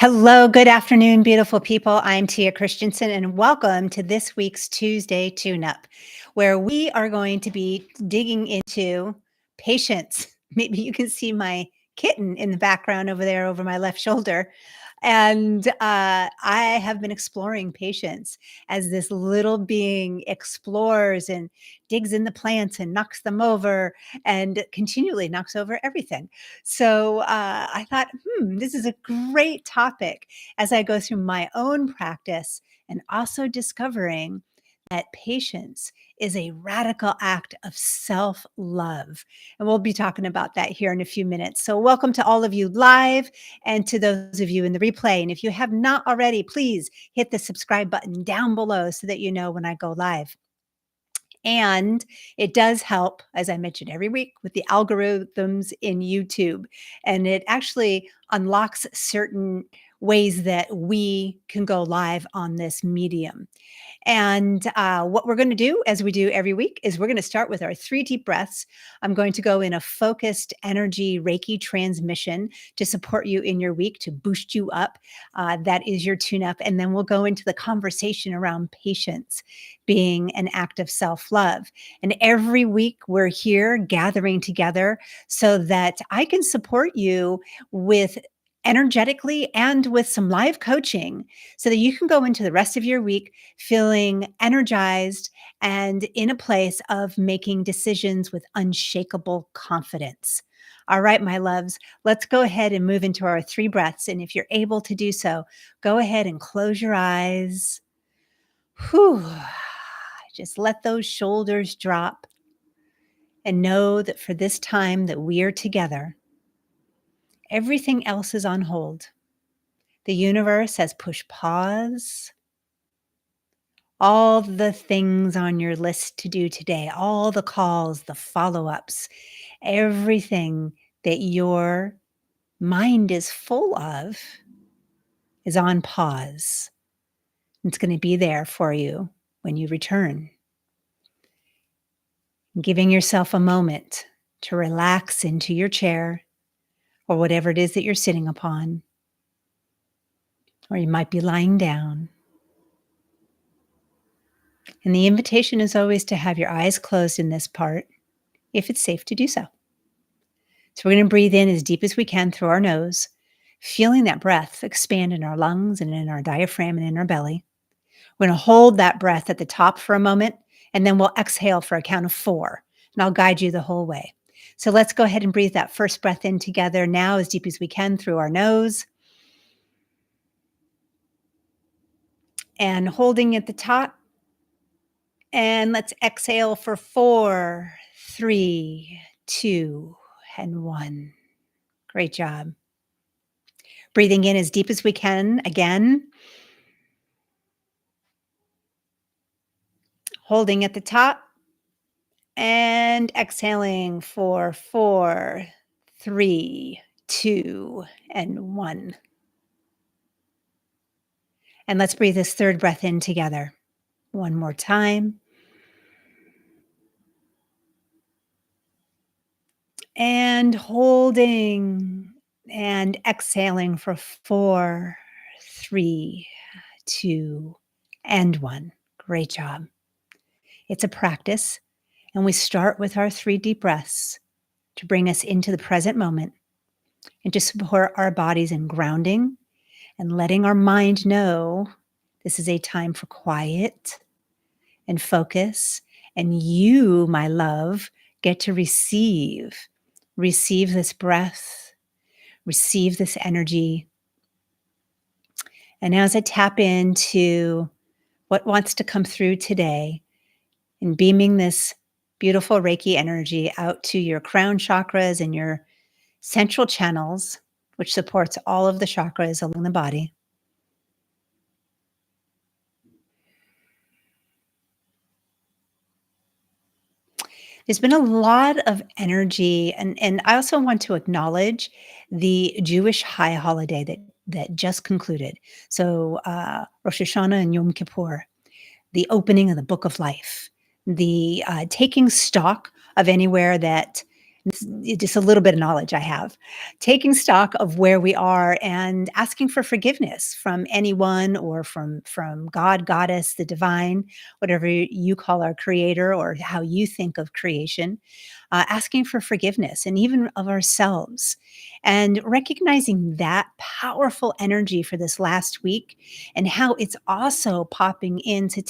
Hello, good afternoon, beautiful people. I'm Tia Christensen, and welcome to this week's Tuesday Tune Up, where we are going to be digging into patience. Maybe you can see my kitten in the background over there over my left shoulder. And I have been exploring patience as this little being explores and digs in the plants and knocks them over and continually knocks over everything. So I thought, this is a great topic as I go through my own practice and also discovering that patience is a radical act of self love. And we'll be talking about that here in a few minutes. So, welcome to all of you live and to those of you in the replay. And if you have not already, please hit the subscribe button down below so that you know when I go live. And it does help, as I mentioned every week, with the algorithms in YouTube. And it actually unlocks certain ways that we can go live on this medium. And what we're going to do, as we do every week, is we're going to start with our 3 deep breaths. I'm going to go in a focused energy Reiki transmission to support you in your week, to boost you up. That is your tune up. And then we'll go into the conversation around patience being an act of self love. And every week we're here gathering together so that I can support you with energetically and with some live coaching so that you can go into the rest of your week feeling energized and in a place of making decisions with unshakable confidence. All right, my loves, let's go ahead and move into our 3 breaths. And if you're able to do so, go ahead and close your eyes. Whew. Just let those shoulders drop and know that for this time that we are together, everything else is on hold. The universe has pushed pause. All the things on your list to do today, all the calls, the follow ups, everything that your mind is full of is on pause. It's going to be there for you when you return. Giving yourself a moment to relax into your chair or whatever it is that you're sitting upon, or you might be lying down. And the invitation is always to have your eyes closed in this part, if it's safe to do so. So we're going to breathe in as deep as we can through our nose, feeling that breath expand in our lungs and in our diaphragm and in our belly. We're going to hold that breath at the top for a moment, and then we'll exhale for a count of 4. And I'll guide you the whole way. So let's go ahead and breathe that first breath in together now as deep as we can through our nose. And holding at the top. And let's exhale for 4, 3, 2, and 1. Great job. Breathing in as deep as we can again. Holding at the top. And exhaling for 4, 3, 2, and 1. And let's breathe this third breath in together. One more time. And holding and exhaling for 4, 3, 2, and 1. Great job. It's a practice, and we start with our 3 deep breaths to bring us into the present moment and to support our bodies in grounding and letting our mind know this is a time for quiet and focus. And you, my love, get to receive this breath, receive this energy. And as I tap into what wants to come through today and beaming this beautiful Reiki energy out to your crown chakras and your central channels, which supports all of the chakras along the body. There's been a lot of energy, and I also want to acknowledge the Jewish high holiday that just concluded. So Rosh Hashanah and Yom Kippur, the opening of the Book of Life, the taking stock of anywhere that Just a little bit of knowledge I have. Taking stock of where we are and asking for forgiveness from anyone or from God, goddess, the divine, whatever you call our creator or how you think of creation, asking for forgiveness and even of ourselves, and recognizing that powerful energy for this last week and how it's also popping into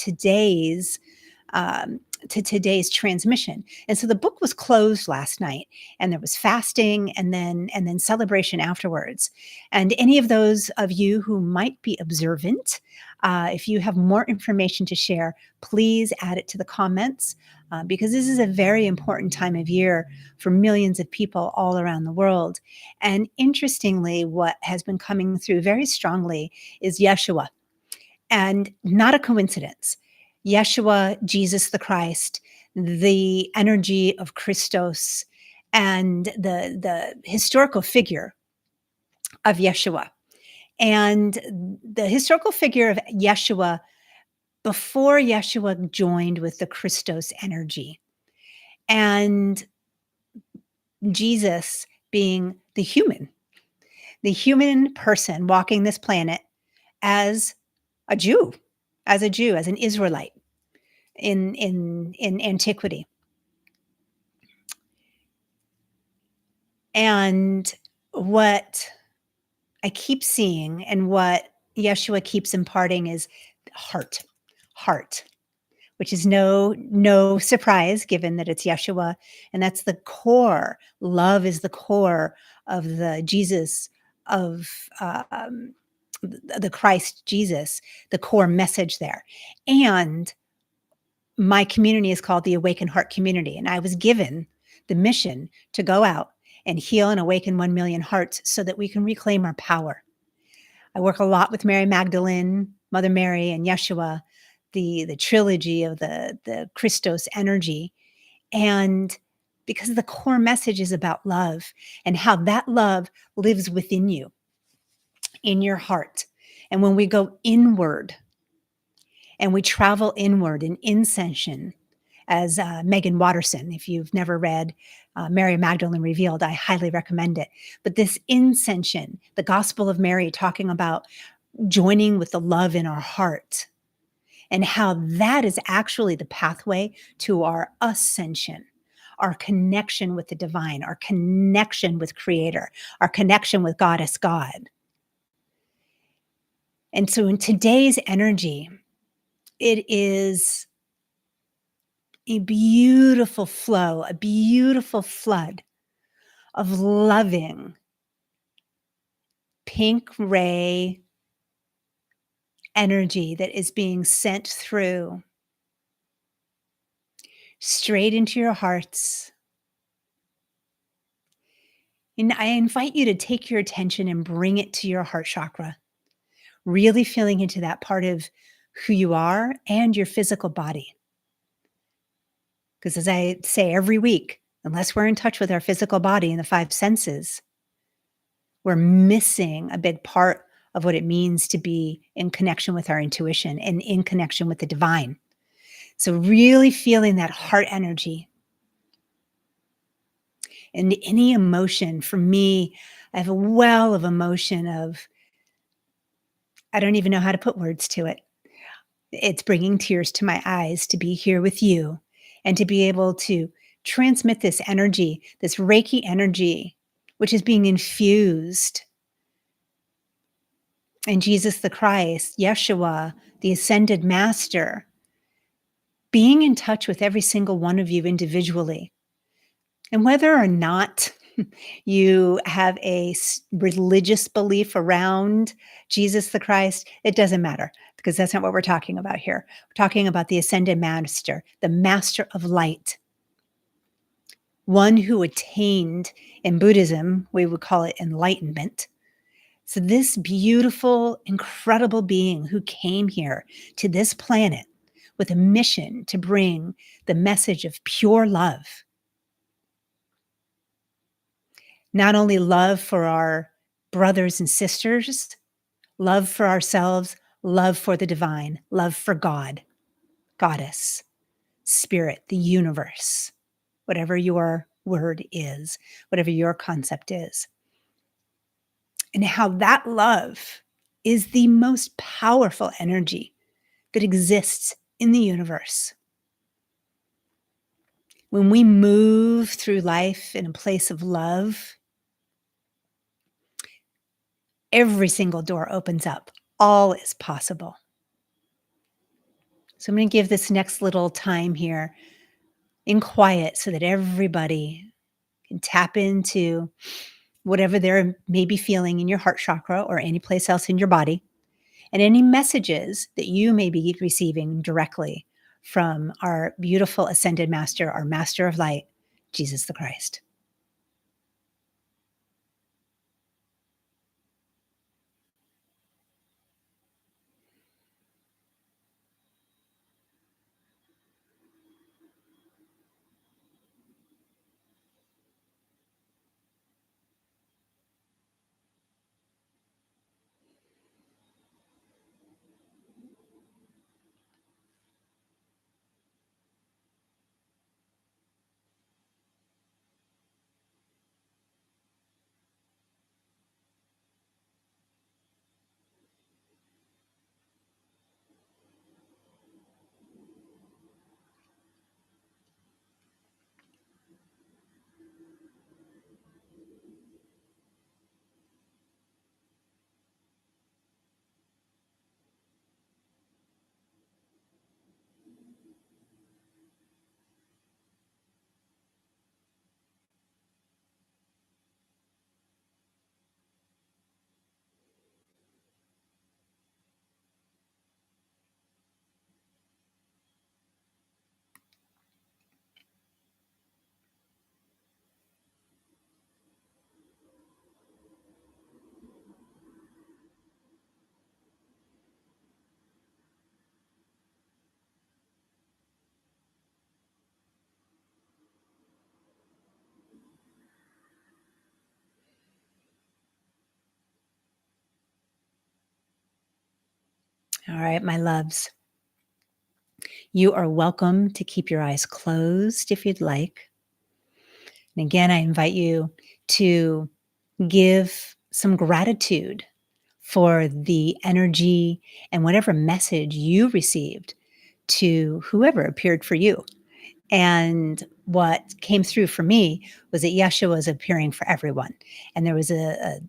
um, today's transmission. And so the book was closed last night, and there was fasting and then celebration afterwards. And any of those of you who might be observant, if you have more information to share, please add it to the comments, because this is a very important time of year for millions of people all around the world. And interestingly, what has been coming through very strongly is Yeshua, and not a coincidence. Yeshua, Jesus the Christ, the energy of Christos, and the historical figure of Yeshua. And the historical figure of Yeshua before Yeshua joined with the Christos energy. And Jesus being the human person walking this planet as a Jew, as an Israelite in antiquity. And what I keep seeing and what Yeshua keeps imparting is heart, which is no surprise given that it's Yeshua, and that's the core. Love is the core of the Jesus of the Christ Jesus, the core message there. And my community is called the Awakened Heart Community, and I was given the mission to go out and heal and awaken 1 million hearts so that we can reclaim our power. I work a lot with Mary Magdalene, Mother Mary, and Yeshua, the trilogy of the Christos energy. And because the core message is about love and how that love lives within you, in your heart. And when we go inward and we travel inward in ascension, as Megan Watterson, if you've never read Mary Magdalene Revealed, I highly recommend it. But this ascension, the Gospel of Mary, talking about joining with the love in our heart and how that is actually the pathway to our ascension, our connection with the divine, our connection with Creator, our connection with Goddess God. And so in today's energy, it is a beautiful flow, a beautiful flood of loving pink ray energy that is being sent through straight into your hearts. And I invite you to take your attention and bring it to your heart chakra, really feeling into that part of who you are and your physical body. Because as I say every week, unless we're in touch with our physical body and the five senses, we're missing a big part of what it means to be in connection with our intuition and in connection with the divine. So really feeling that heart energy. And any emotion, for me, I have a well of emotion of, I don't even know how to put words to it. It's bringing tears to my eyes to be here with you and to be able to transmit this energy, this Reiki energy, which is being infused in Jesus the Christ, Yeshua, the ascended master, being in touch with every single one of you individually. And whether or not you have a religious belief around Jesus the Christ, it doesn't matter, because that's not what we're talking about here. We're talking about the ascended master, the master of light, one who attained, in Buddhism, we would call it enlightenment. So this beautiful, incredible being who came here to this planet with a mission to bring the message of pure love. Not only love for our brothers and sisters, love for ourselves, love for the divine, love for God, Goddess, Spirit, the universe, whatever your word is, whatever your concept is, and how that love is the most powerful energy that exists in the universe. When we move through life in a place of love, every single door opens up. All is possible. So I'm going to give this next little time here in quiet so that everybody can tap into whatever they're maybe feeling in your heart chakra or any place else in your body, and any messages that you may be receiving directly from our beautiful ascended master, our master of light, Jesus the Christ. All right, my loves, you are welcome to keep your eyes closed if you'd like. And again, I invite you to give some gratitude for the energy and whatever message you received to whoever appeared for you. And what came through for me was that Yeshua is appearing for everyone. And there was a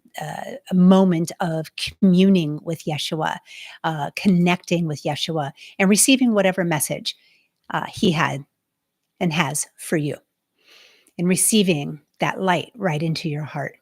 moment of communing with Yeshua, connecting with Yeshua, and receiving whatever message he had and has for you, and receiving that light right into your heart.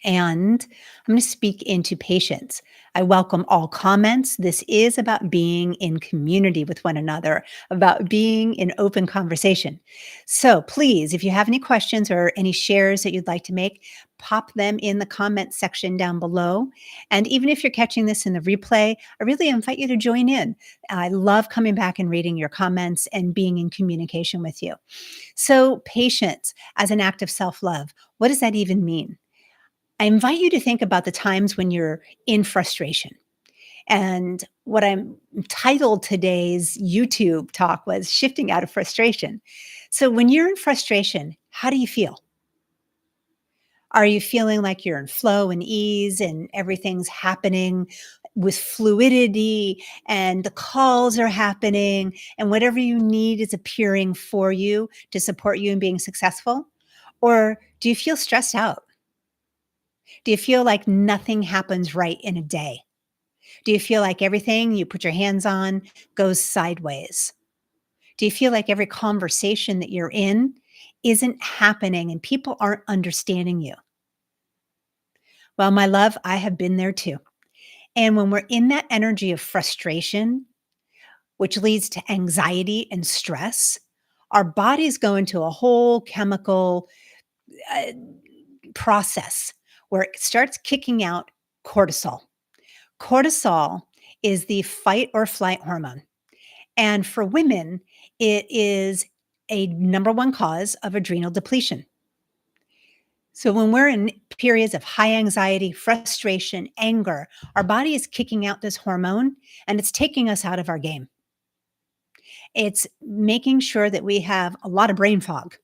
And I'm going to speak into patience. I welcome all comments. This is about being in community with one another, about being in open conversation. So please, if you have any questions or any shares that you'd like to make, pop them in the comment section down below. And even if you're catching this in the replay, I really invite you to join in. I love coming back and reading your comments and being in communication with you. So patience as an act of self-love, what does that even mean? I invite you to think about the times when you're in frustration. And what I'm titled today's YouTube talk was Shifting Out of Frustration. So when you're in frustration, how do you feel? Are you feeling like you're in flow and ease and everything's happening with fluidity and the calls are happening and whatever you need is appearing for you to support you in being successful? Or do you feel stressed out? Do you feel like nothing happens right in a day? Do you feel like everything you put your hands on goes sideways? Do you feel like every conversation that you're in isn't happening and people aren't understanding you? Well, my love, I have been there too. And when we're in that energy of frustration, which leads to anxiety and stress, our bodies go into a whole chemical uh, process where it starts kicking out cortisol. Cortisol is the fight or flight hormone. And for women, it is a number one cause of adrenal depletion. So when we're in periods of high anxiety, frustration, anger, our body is kicking out this hormone and it's taking us out of our game. It's making sure that we have a lot of brain fog.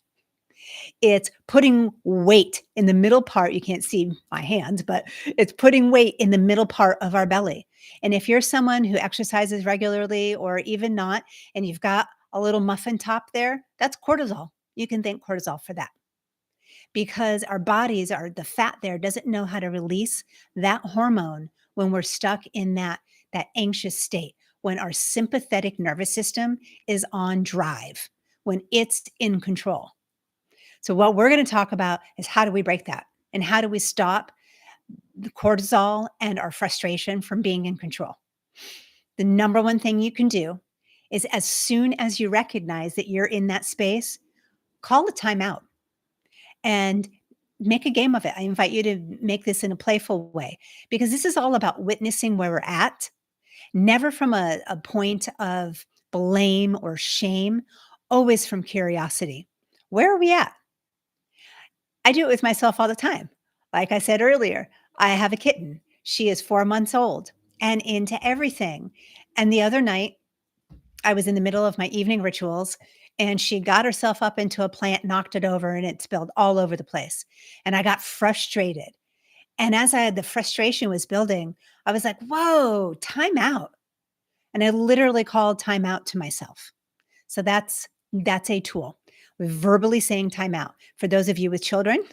It's putting weight in the middle part. You can't see my hands, but it's putting weight in the middle part of our belly. And if you're someone who exercises regularly or even not, and you've got a little muffin top there, that's cortisol. You can thank cortisol for that because our bodies are the fat there doesn't know how to release that hormone when we're stuck in that anxious state, when our sympathetic nervous system is on drive, when it's in control. So, what we're going to talk about is how do we break that? And how do we stop the cortisol and our frustration from being in control? The number one thing you can do is as soon as you recognize that you're in that space, call a timeout and make a game of it. I invite you to make this in a playful way because this is all about witnessing where we're at, never from a point of blame or shame, always from curiosity. Where are we at? I do it with myself all the time. Like I said earlier, I have a kitten. She is 4 months old and into everything. And the other night, I was in the middle of my evening rituals and she got herself up into a plant, knocked it over, and it spilled all over the place. And I got frustrated. And as the frustration was building, I was like, whoa, time out. And I literally called time out to myself. So that's a tool. Verbally saying time out. For those of you with children,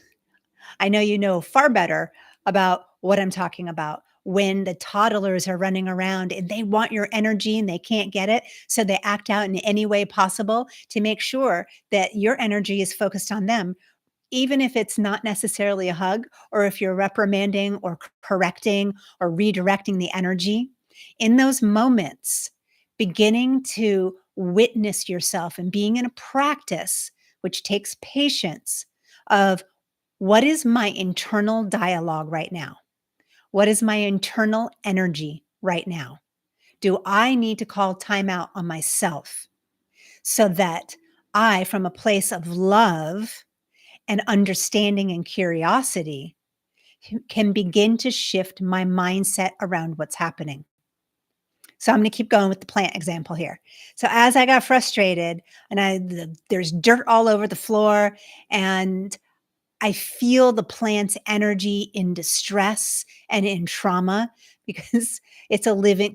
I know you know far better about what I'm talking about when the toddlers are running around and they want your energy and they can't get it. So they act out in any way possible to make sure that your energy is focused on them, even if it's not necessarily a hug or if you're reprimanding or correcting or redirecting the energy. In those moments, beginning to witness yourself and being in a practice, which takes patience of what is my internal dialogue right now? What is my internal energy right now? Do I need to call timeout on myself so that I, from a place of love and understanding and curiosity, can begin to shift my mindset around what's happening? So I'm going to keep going with the plant example here. So as I got frustrated and there's dirt all over the floor and I feel the plant's energy in distress and in trauma because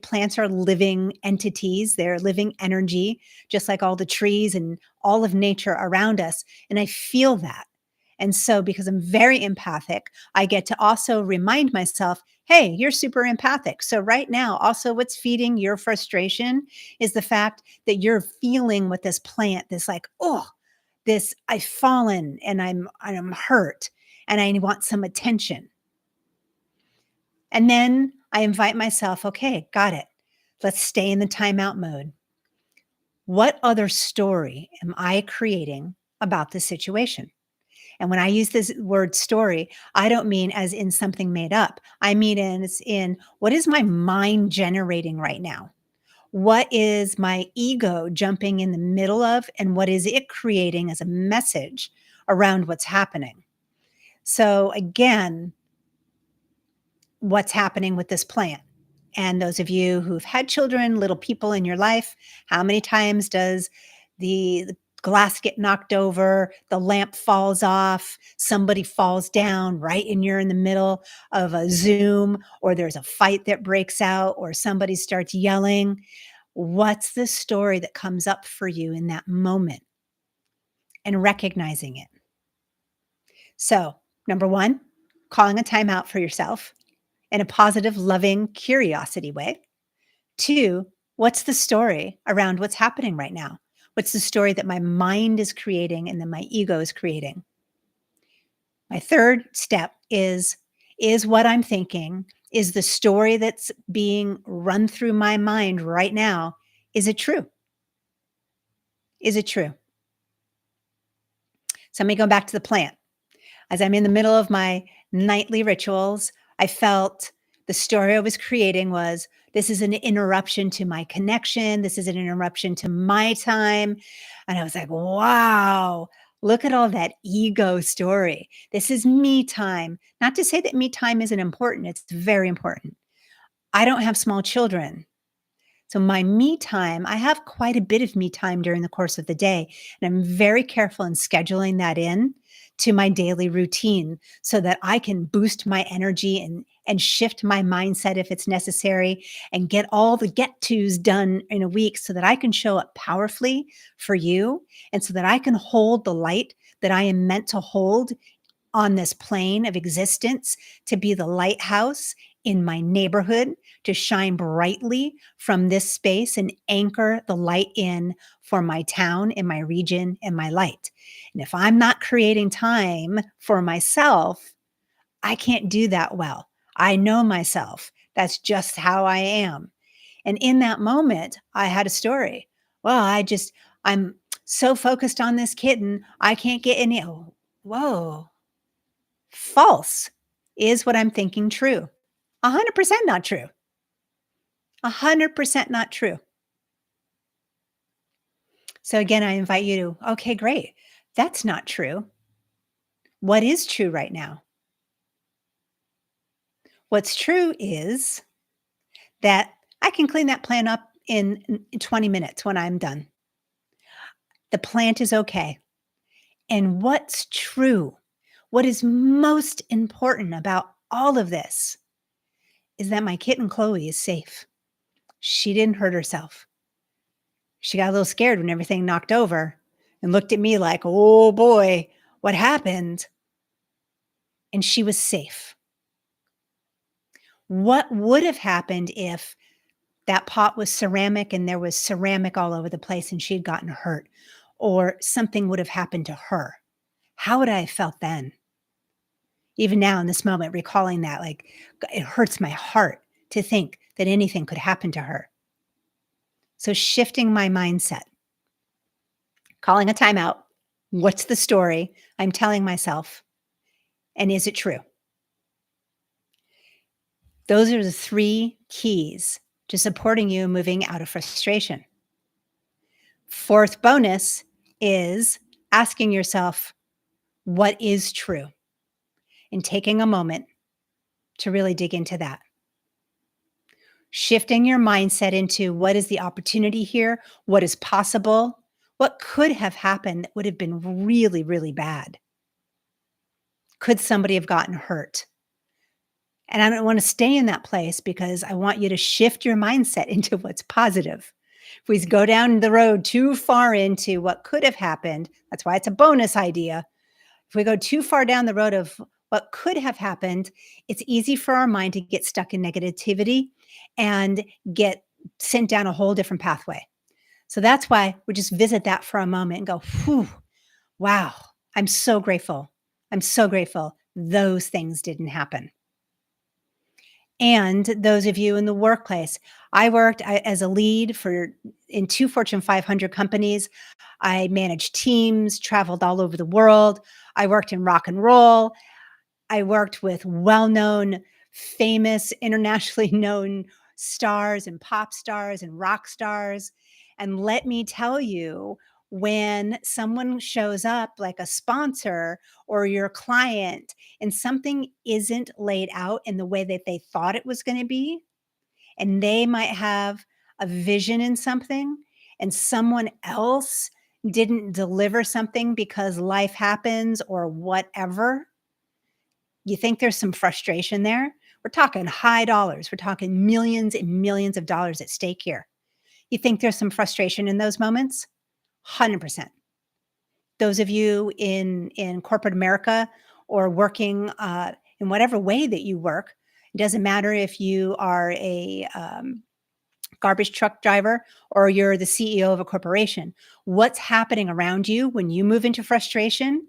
plants are living entities. They're living energy, just like all the trees and all of nature around us. And I feel that. And so, because I'm very empathic, I get to also remind myself, hey, you're super empathic. So, right now, also what's feeding your frustration is the fact that you're feeling with this plant, this like, oh, this I've fallen and I'm hurt and I want some attention. And then I invite myself, okay, got it. Let's stay in the timeout mode. What other story am I creating about this situation? And when I use this word story, I don't mean as in something made up. I mean in what is my mind generating right now? What is my ego jumping in the middle of, and what is it creating as a message around what's happening? So, again, what's happening with this plant? And those of you who've had children, little people in your life, how many times does the glass get knocked over, the lamp falls off, somebody falls down right and you're in the middle of a Zoom, or there's a fight that breaks out, or somebody starts yelling? What's the story that comes up for you in that moment and recognizing it? So, number one, calling a timeout for yourself in a positive, loving, curiosity way. Two, what's the story around what's happening right now? What's the story that my mind is creating and that my ego is creating? My third step is what I'm thinking, is the story that's being run through my mind right now, is it true? Is it true? So let me go back to the plant. As I'm in the middle of my nightly rituals, I felt the story I was creating was this is an interruption to my connection. This is an interruption to my time. And I was like, wow, look at all that ego story. This is me time. Not to say that me time isn't important, it's very important. I don't have small children. So my me time, I have quite a bit of me time during the course of the day, and I'm very careful in scheduling that in to my daily routine so that I can boost my energy and shift my mindset if it's necessary and get all the get tos done in a week so that I can show up powerfully for you and so that I can hold the light that I am meant to hold on this plane of existence, to be the lighthouse in my neighborhood, to shine brightly from this space and anchor the light in for my town and my region and my light. And if I'm not creating time for myself, I can't do that well. I know myself. That's just how I am. And in that moment, I had a story. Well, I'm so focused on this kitten, I can't get any. Oh, whoa, false. Is what I'm thinking true? 100% not true. 100% not true. So again, I invite you to, okay, great. That's not true. What is true right now? What's true is that I can clean that plant up in 20 minutes when I'm done. The plant is okay. And what's true, what is most important about all of this is that my kitten Chloe is safe. She didn't hurt herself. She got a little scared when everything knocked over and looked at me like, oh boy, what happened? And she was safe. What would have happened if that pot was ceramic and there was ceramic all over the place and she had gotten hurt, or something would have happened to her? How would I have felt then? Even now in this moment, recalling that, like, it hurts my heart to think that anything could happen to her. So shifting my mindset, calling a timeout. What's the story I'm telling myself? And is it true? Those are the three keys to supporting you moving out of frustration. Fourth bonus is asking yourself, what is true? And taking a moment to really dig into that. Shifting your mindset into what is the opportunity here? What is possible? What could have happened that would have been really, really bad? Could somebody have gotten hurt? And I don't want to stay in that place because I want you to shift your mindset into what's positive. If we go down the road too far into what could have happened, that's why it's a bonus idea. If we go too far down the road of what could have happened, it's easy for our mind to get stuck in negativity and get sent down a whole different pathway. So that's why we just visit that for a moment and go, whew, wow, I'm so grateful. I'm so grateful those things didn't happen. And those of you in the workplace, I worked as a lead in 2 Fortune 500 companies. I managed teams, traveled all over the world. I worked in rock and roll. I worked with well-known, famous, internationally known stars and pop stars and rock stars. And let me tell you, when someone shows up like a sponsor or your client and something isn't laid out in the way that they thought it was going to be, and they might have a vision in something and someone else didn't deliver something because life happens or whatever, you think there's some frustration there? We're talking high dollars. We're talking millions and millions of dollars at stake here. You think there's some frustration in those moments? 100%. Those of you in corporate America or working in whatever way that you work, it doesn't matter if you are a garbage truck driver or you're the CEO of a corporation. What's happening around you when you move into frustration?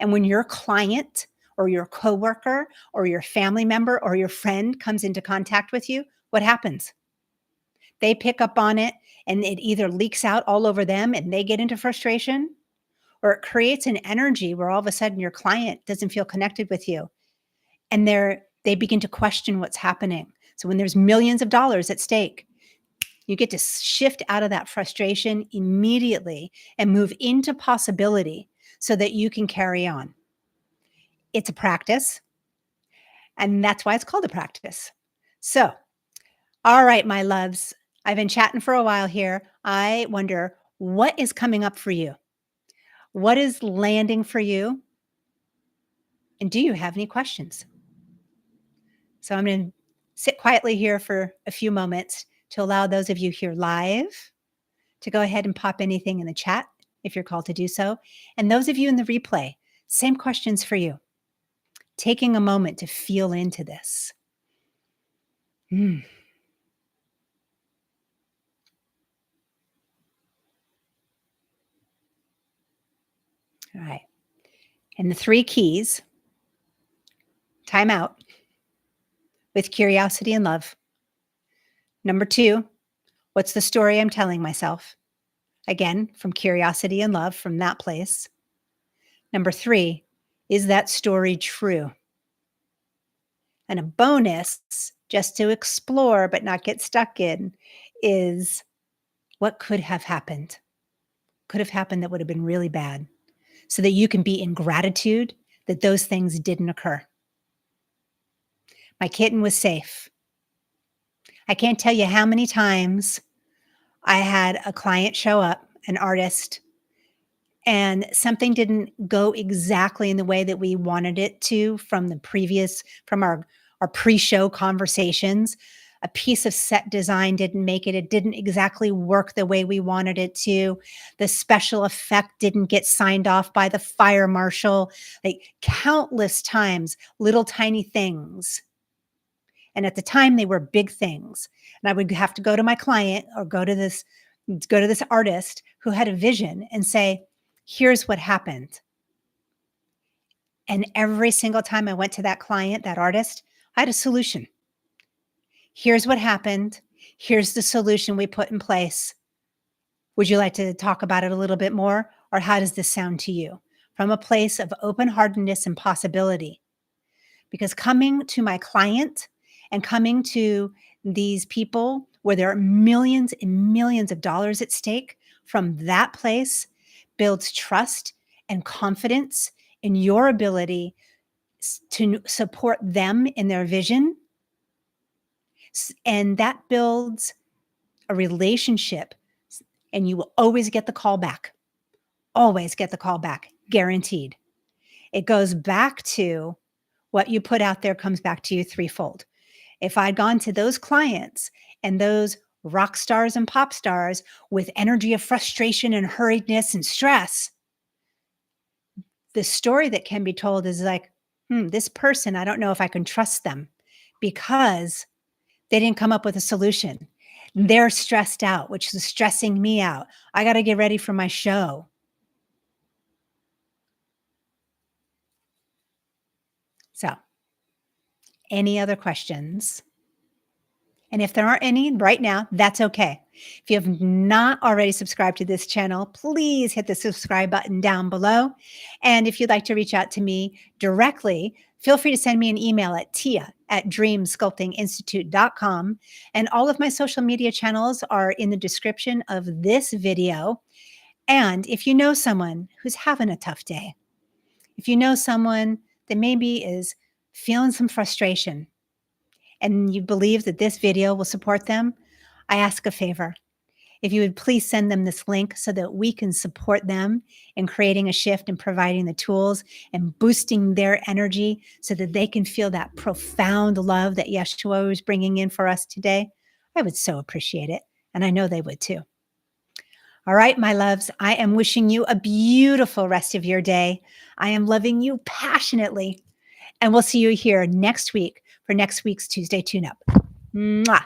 And when your client or your coworker or your family member or your friend comes into contact with you, what happens? They pick up on it and it either leaks out all over them and they get into frustration, or it creates an energy where all of a sudden your client doesn't feel connected with you and they begin to question what's happening. So when there's millions of dollars at stake, you get to shift out of that frustration immediately and move into possibility so that you can carry on. It's a practice, and that's why it's called a practice. So, all right, my loves, I've been chatting for a while here. I wonder what is coming up for you? What is landing for you? And do you have any questions? So I'm going to sit quietly here for a few moments to allow those of you here live to go ahead and pop anything in the chat if you're called to do so. And those of you in the replay, same questions for you. Taking a moment to feel into this. Mm. All right. And the 3 keys: time out with curiosity and love. Number 2, what's the story I'm telling myself? Again, from curiosity and love, from that place. Number 3, is that story true? And a bonus, just to explore but not get stuck in, is what could have happened? Could have happened that would have been really bad, so that you can be in gratitude that those things didn't occur. My kitten was safe. I can't tell you how many times I had a client show up, an artist, and something didn't go exactly in the way that we wanted it to from our pre-show conversations. A piece of set design didn't make it. It didn't exactly work the way we wanted it to. The special effect didn't get signed off by the fire marshal. Like countless times, little tiny things. And at the time they were big things. And I would have to go to my client or go to this artist who had a vision and say, here's what happened. And every single time I went to that client, that artist, I had a solution. Here's what happened. Here's the solution we put in place. Would you like to talk about it a little bit more? Or how does this sound to you? From a place of open-heartedness and possibility. Because coming to my client and coming to these people where there are millions and millions of dollars at stake, from that place builds trust and confidence in your ability to support them in their vision. And that builds a relationship, and you will always get the call back. Always get the call back, guaranteed. It goes back to what you put out there comes back to you threefold. If I'd gone to those clients and those rock stars and pop stars with energy of frustration and hurriedness and stress, the story that can be told is like, this person, I don't know if I can trust them because they didn't come up with a solution. They're stressed out, which is stressing me out. I got to get ready for my show. So, any other questions? And if there aren't any right now, that's okay. If you have not already subscribed to this channel, please hit the subscribe button down below. And if you'd like to reach out to me directly, feel free to send me an email at tia@dreamsculptinginstitute.com. And all of my social media channels are in the description of this video. And if you know someone who's having a tough day, if you know someone that maybe is feeling some frustration, and you believe that this video will support them, I ask a favor. If you would please send them this link so that we can support them in creating a shift and providing the tools and boosting their energy so that they can feel that profound love that Yeshua was bringing in for us today, I would so appreciate it. And I know they would too. All right, my loves, I am wishing you a beautiful rest of your day. I am loving you passionately. And we'll see you here next week for next week's Tuesday Tune-Up. Mwah.